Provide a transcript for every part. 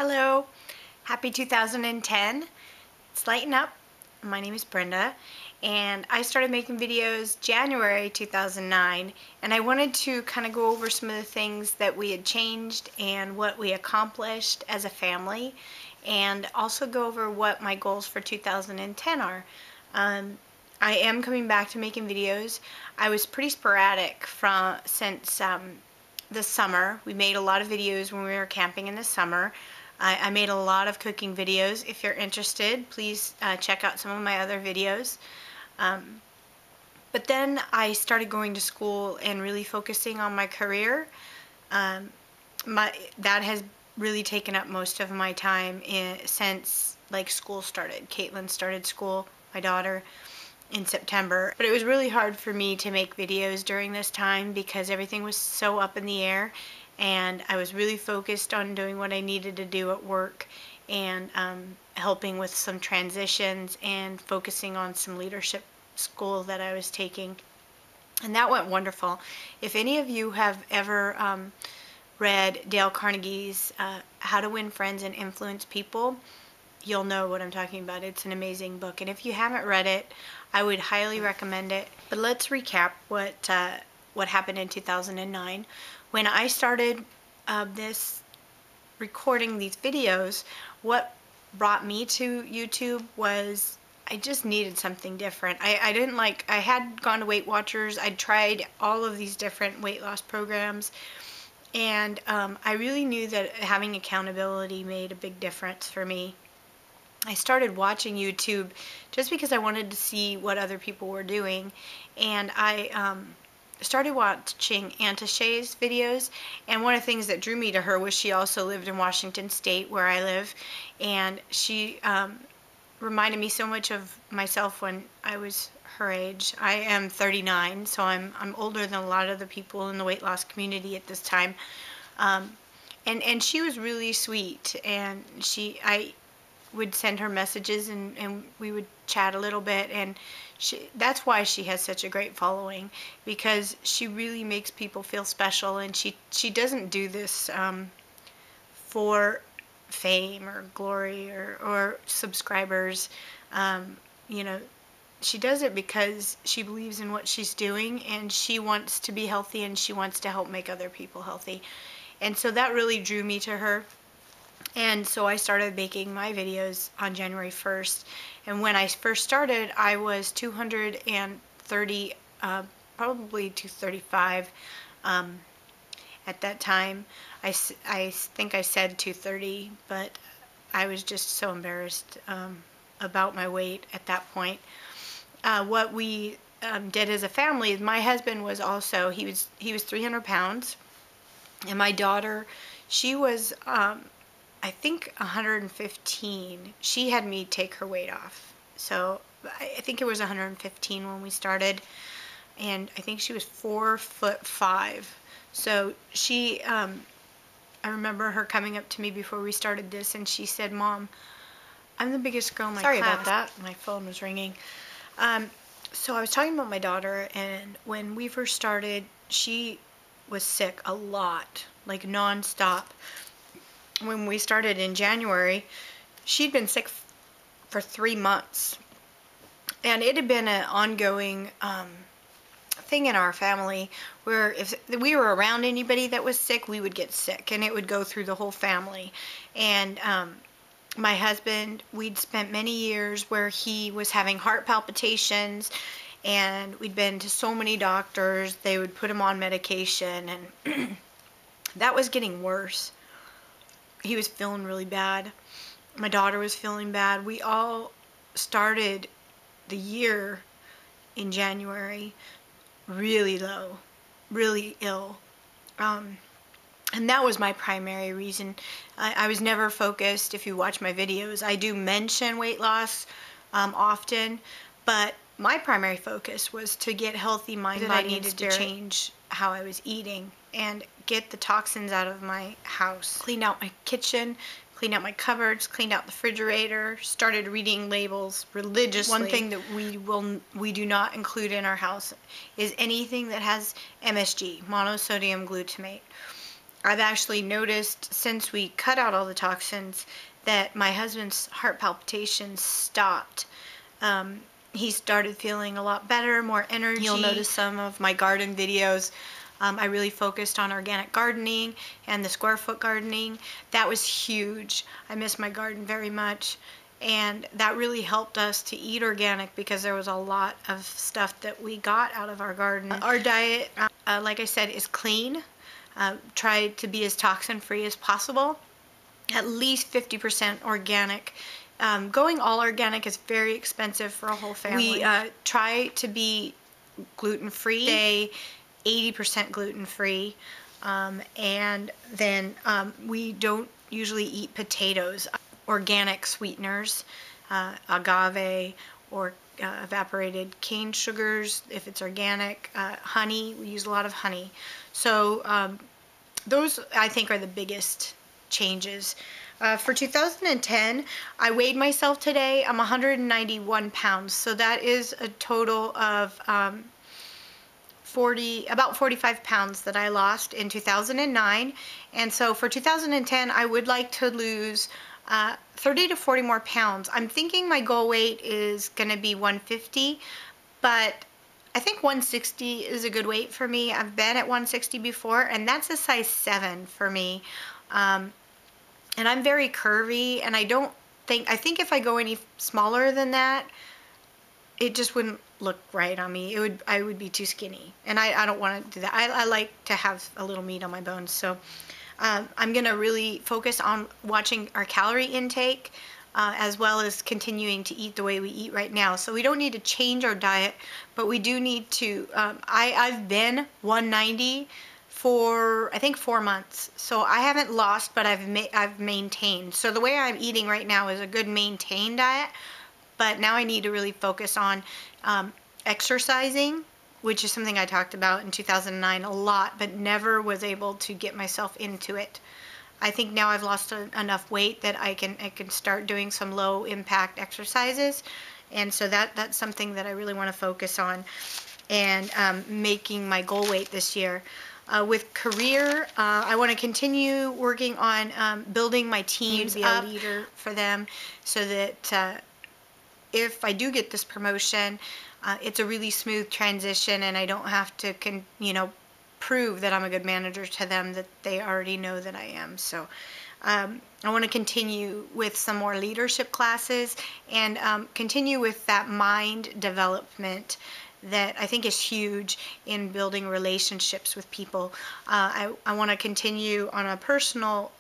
Hello, happy 2010. It's Lighten Up. My name is Brenda, and I started making videos January 2009, and I wanted to kind of go over some of the things that we had changed and what we accomplished as a family, and also go over what my goals for 2010 are. I am coming back to making videos. I was pretty sporadic since the summer. We made a lot of videos when we were camping in the summer. I made a lot of cooking videos. If you're interested, please check out some of my other videos. But then I started going to school and really focusing on my career. That has really taken up most of my time since school started. Caitlin started school, my daughter, in September. But it was really hard for me to make videos during this time because everything was so up in the air, and I was really focused on doing what I needed to do at work and helping with some transitions and focusing on some leadership school that I was taking. And that went wonderful. If any of you have ever read Dale Carnegie's How to Win Friends and Influence People, you'll know what I'm talking about. It's an amazing book, and if you haven't read it, I would highly recommend it. But let's recap what happened in 2009. When I started recording these videos, what brought me to YouTube was I just needed something different. I had gone to Weight Watchers. I'd tried all of these different weight loss programs, and I really knew that having accountability made a big difference for me. I started watching YouTube just because I wanted to see what other people were doing, and I started watching Anta Shea's videos, and one of the things that drew me to her was she also lived in Washington State, where I live, and she reminded me so much of myself when I was her age. I am 39, so I'm older than a lot of the people in the weight loss community at this time, and she was really sweet, and I would send her messages, and we would chat a little bit, and that's why she has such a great following, because she really makes people feel special, and she doesn't do this for fame or glory or subscribers. She does it because she believes in what she's doing, and she wants to be healthy, and she wants to help make other people healthy. And so that really drew me to her. And so I started making my videos on January 1st. And when I first started, I was 230, probably 235 at that time. I think I said 230, but I was just so embarrassed about my weight at that point. What we did as a family, my husband was also, he was 300 pounds, and my daughter, she was I think 115. She had me take her weight off. So I think it was 115 when we started, and I think she was 4'5". So she, I remember her coming up to me before we started this, and she said, "Mom, I'm the biggest girl in my class." Sorry about that. My phone was ringing. So I was talking about my daughter, and when we first started, she was sick a lot, like nonstop. When we started in January, she'd been sick for 3 months, and it had been an ongoing thing in our family where if we were around anybody that was sick, we would get sick, and it would go through the whole family. And my husband, we'd spent many years where he was having heart palpitations, and we'd been to so many doctors. They would put him on medication, and that was getting worse. He was feeling really bad. My daughter was feeling bad. We all started the year in January really low, really ill. And that was my primary reason. I was never focused. If you watch my videos, I do mention weight loss often, but my primary focus was to get healthy mind, body, and spirit. I needed to change how I was eating and get the toxins out of my house. Cleaned out my kitchen, cleaned out my cupboards, cleaned out the refrigerator, started reading labels religiously. One thing that we do not include in our house is anything that has MSG, monosodium glutamate. I've actually noticed since we cut out all the toxins that my husband's heart palpitations stopped. He started feeling a lot better, more energy. You'll notice some of my garden videos. I really focused on organic gardening and the square foot gardening. That was huge. I miss my garden very much. And that really helped us to eat organic because there was a lot of stuff that we got out of our garden. Our diet, like I said, is clean. Try to be as toxin free as possible. At least 50% organic. Going all organic is very expensive for a whole family. We try to be gluten-free, say 80% gluten-free, and then we don't usually eat potatoes. Organic sweeteners, agave or evaporated cane sugars, if it's organic, honey, we use a lot of honey. So those, I think, are the biggest changes. For 2010, I weighed myself today. I'm 191 pounds, so that is a total of about 45 pounds that I lost in 2009. And so for 2010, I would like to lose 30 to 40 more pounds. I'm thinking my goal weight is going to be 150, but I think 160 is a good weight for me. I've been at 160 before, and that's a size 7 for me. And I'm very curvy, and I think if I go any smaller than that, it just wouldn't look right on me. I would be too skinny, and I don't want to do that. I like to have a little meat on my bones, so I'm going to really focus on watching our calorie intake, as well as continuing to eat the way we eat right now. So we don't need to change our diet, but we do need to, I've been 190 for, I think, 4 months. So I haven't lost, but I've maintained. So the way I'm eating right now is a good maintained diet, but now I need to really focus on exercising, which is something I talked about in 2009 a lot, but never was able to get myself into it. I think now I've lost enough weight that I can start doing some low impact exercises, and so that's something that I really want to focus on, and making my goal weight this year. With career, I want to continue working on building my teams up, be a leader for them, so that if I do get this promotion, it's a really smooth transition, and I don't have to, prove that I'm a good manager to them, that they already know that I am. So I want to continue with some more leadership classes and continue with that mind development that I think is huge in building relationships with people. I want to continue on a personal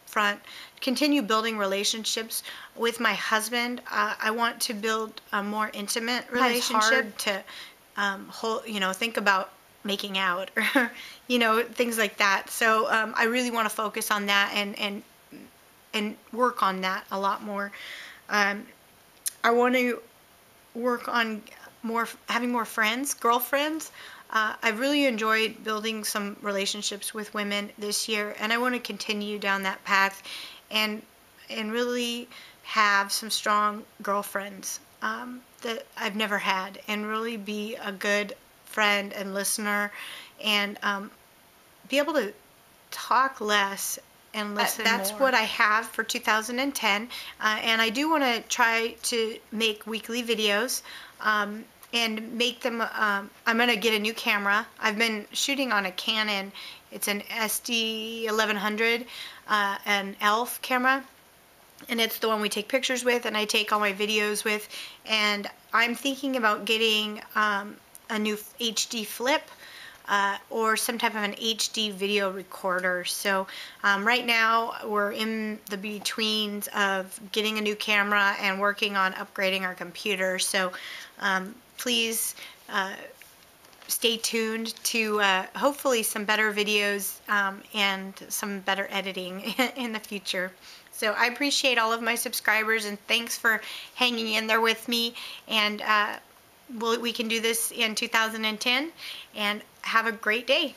front, continue building relationships with my husband. I want to build a more intimate relationship. It's hard to think about making out or things like that. So I really want to focus on that and work on that a lot more. I want to work on having more friends, girlfriends. I've really enjoyed building some relationships with women this year, and I want to continue down that path and really have some strong girlfriends that I've never had, and really be a good friend and listener, and be able to talk less and listen That's more. What I have for 2010, and I do want to try to make weekly videos and make them. I'm going to get a new camera. I've been shooting on a Canon. It's an SD1100, an ELPH camera, and it's the one we take pictures with, and I take all my videos with. And I'm thinking about getting a new HD flip, or some type of an HD video recorder. So right now we're in the betweens of getting a new camera and working on upgrading our computer. So please stay tuned to hopefully some better videos and some better editing in the future. So I appreciate all of my subscribers, and thanks for hanging in there with me. And we can do this in 2010, and have a great day.